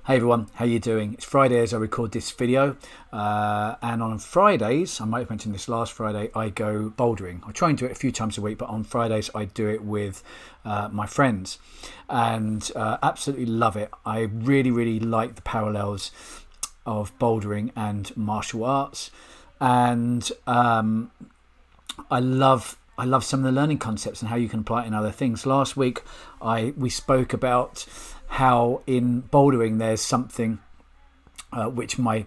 Hey everyone, how you doing? It's Friday as I record this video, and on Fridays, I might have mentioned this last Friday, I go bouldering. I try and do it a few times a week, but on Fridays I do it with my friends, and absolutely love it. I really like the parallels of bouldering and martial arts, and I love some of the learning concepts and how you can apply it in other things. Last week, we spoke about how in bouldering there's something which my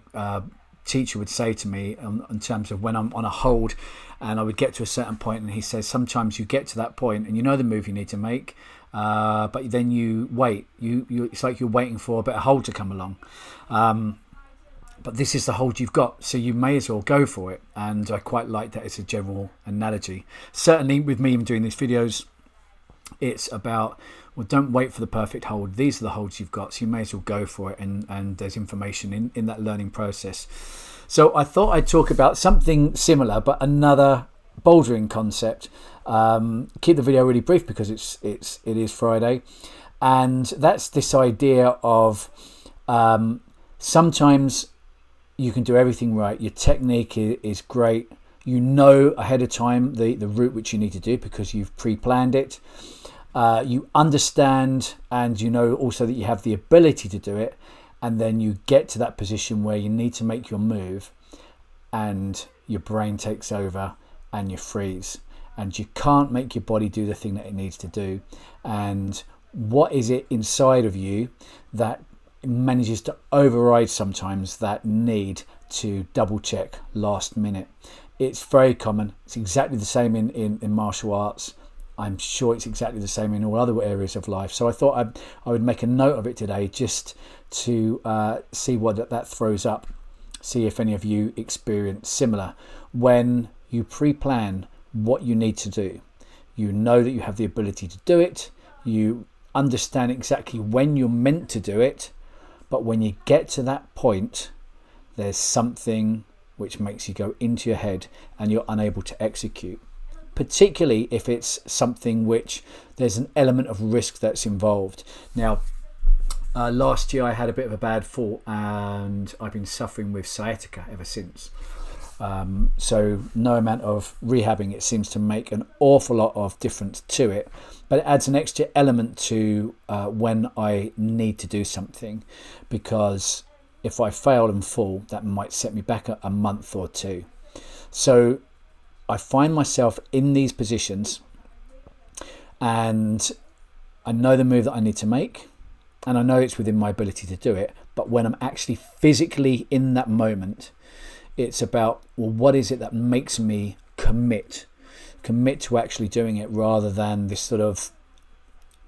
teacher would say to me in terms of when I'm on a hold and I would get to a certain point, and he says sometimes you get to that point and you know the move you need to make, but then you wait. It's like you're waiting for a better hold to come along. But this is the hold you've got, so you may as well go for it. And I quite like that as a general analogy. Certainly with me doing these videos, it's about, well, don't wait for the perfect hold. These are the holds you've got, so you may as well go for it. And there's information in that learning process. So I thought I'd talk about something similar, but another bouldering concept. Keep the video really brief because it is Friday. And that's this idea of sometimes you can do everything right. Your technique is great. You know ahead of time the route which you need to do because you've pre-planned it. You understand and you know also that you have the ability to do it. And then you get to that position where you need to make your move and your brain takes over and you freeze. And you can't make your body do the thing that it needs to do. And what is it inside of you that manages to override sometimes that need to double check last minute? It's very common. It's exactly the same in martial arts. I'm sure it's exactly the same in all other areas of life. So I thought I would make a note of it today just to see what that throws up. See if any of you experience similar. When you pre-plan what you need to do, you know that you have the ability to do it. You understand exactly when you're meant to do it. But when you get to that point, there's something which makes you go into your head and you're unable to execute. Particularly if it's something which there's an element of risk that's involved. Now, last year I had a bit of a bad fall and I've been suffering with sciatica ever since. So no amount of rehabbing it seems to make an awful lot of difference to it, but it adds an extra element to when I need to do something, because if I fail and fall, that might set me back a month or two. So I find myself in these positions and I know the move that I need to make and I know it's within my ability to do it, but when I'm actually physically in that moment, it's about, well, what is it that makes me commit to actually doing it, rather than this sort of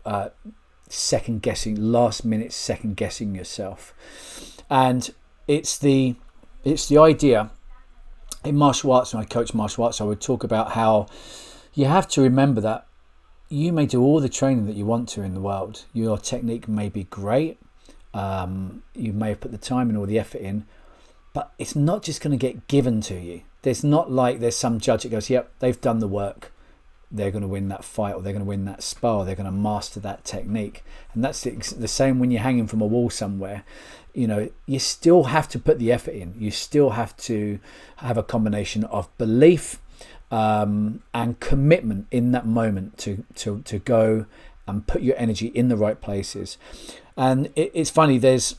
last minute second guessing yourself. And it's the idea in martial arts, when I coach martial arts, I would talk about how you have to remember that you may do all the training that you want to in the world. Your technique may be great. You may have put the time and all the effort in, but it's not just going to get given to you. There's not like there's some judge that goes, yep, they've done the work. They're going to win that fight, or they're going to win that spar, or they're going to master that technique. And that's the same when you're hanging from a wall somewhere. You know, you still have to put the effort in. You still have to have a combination of belief and commitment in that moment to go and put your energy in the right places. And it's funny, there's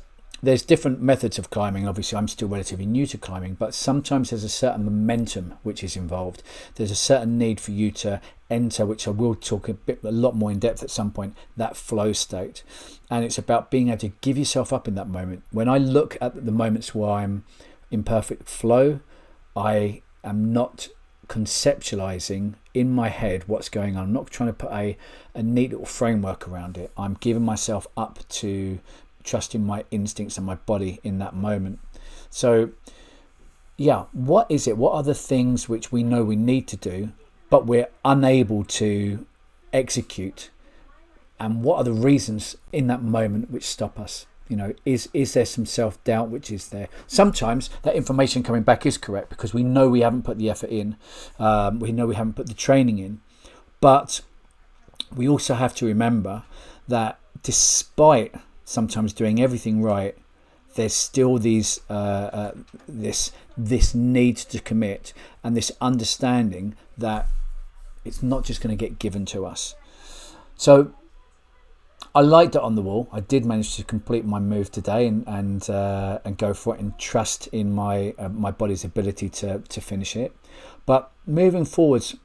different methods of climbing. Obviously, I'm still relatively new to climbing, but sometimes there's a certain momentum which is involved. There's a certain need for you to enter, which I will talk a lot more in depth at some point, that flow state. And it's about being able to give yourself up in that moment. When I look at the moments where I'm in perfect flow, I am not conceptualizing in my head what's going on. I'm not trying to put a neat little framework around it. I'm giving myself up to trusting my instincts and my body in that moment. So yeah, what is it? What are the things which we know we need to do, but we're unable to execute? And what are the reasons in that moment which stop us? You know, is there some self-doubt which is there? Sometimes that information coming back is correct because we know we haven't put the effort in. We know we haven't put the training in. But we also have to remember that despite sometimes doing everything right, there's still these this need to commit, and this understanding that it's not just going to get given to us. So I liked it on the wall. I did manage to complete my move today and go for it and trust in my body's ability to finish it. But moving forwards,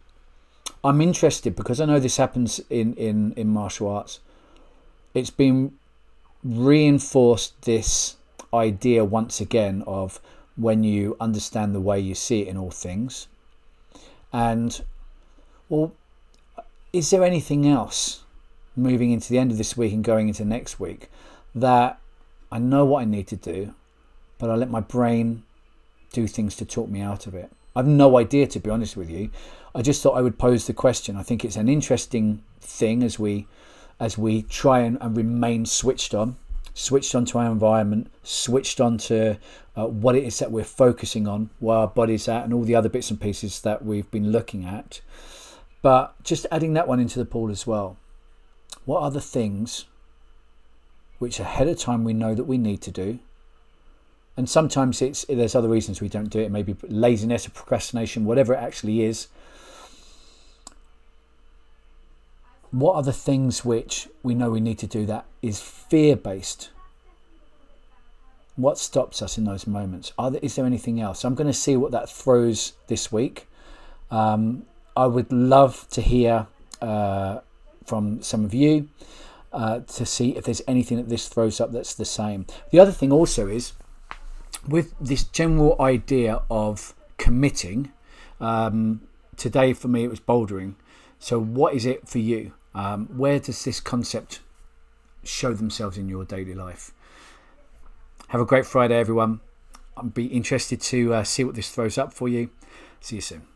I'm interested because I know this happens in martial arts. It's been reinforced, this idea once again of when you understand the way you see it in all things. And, well, is there anything else moving into the end of this week and going into next week that I know what I need to do, but I let my brain do things to talk me out of it? I've no idea, to be honest with you. I just thought I would pose the question. I think it's an interesting thing as we try and remain switched on to our environment, switched on to what it is that we're focusing on, where our body's at, and all the other bits and pieces that we've been looking at. But just adding that one into the pool as well. What are the things which ahead of time we know that we need to do? And sometimes there's other reasons we don't do it. Maybe laziness or procrastination, whatever it actually is. What are the things which we know we need to do that is fear-based? What stops us in those moments? Is there anything else? I'm going to see what that throws this week. I would love to hear from some of you to see if there's anything that this throws up that's the same. The other thing also is, with this general idea of committing, today for me it was bouldering. So what is it for you? Where does this concept show themselves in your daily life? Have a great Friday, everyone. I'd be interested to see what this throws up for you. See you soon.